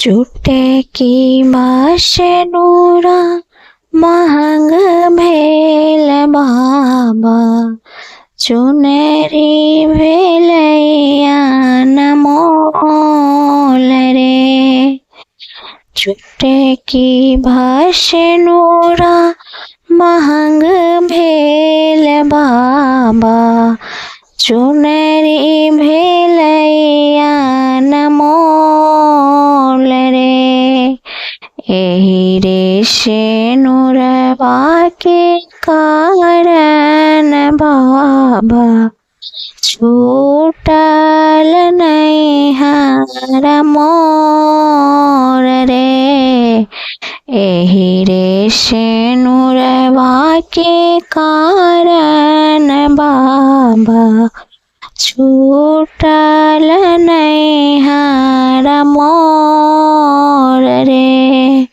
छूटे की बासे नूरा महंग भेल बाबा चुनरी भेलैया न मोल रे। छूटे की बासे नूरा महंग भेल बाबा चुनरी भेलैया न मोल रे। एही रे से नूरवा के कारण बाबा छूटल नैहर मोर रे। एही रे से नूरवा के कारण बाबा छूटल नैहर मोर रे।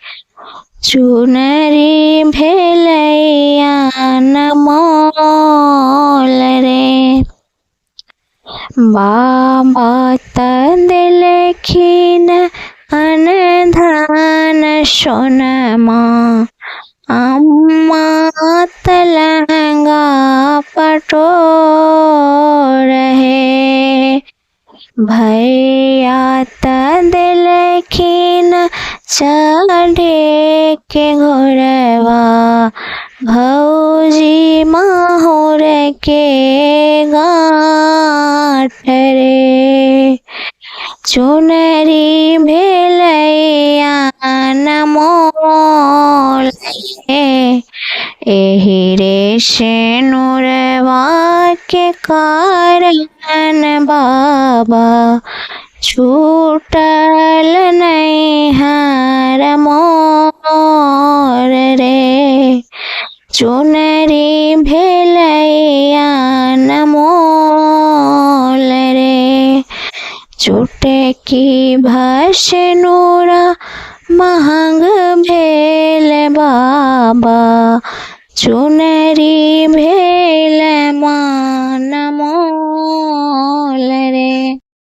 चुनरी भेलैया न मोल रे। बाबा त देलखिन अन्न धन सोनमा अम्मा त लहंगा पटोर है। भैया त देलखिन चढ़े के घोड़वा भौजी माहुर के गाँठ रे। चुनरी भेलैया न मोल रे। एही रे से नूरवा के कारण बाबा छूटल नैहर मोर रे। चुनरी भेलैया न मोल रे। छूटे की बासे नूरा महंग भेल बाबा चुनरी भेल मान मोल रे।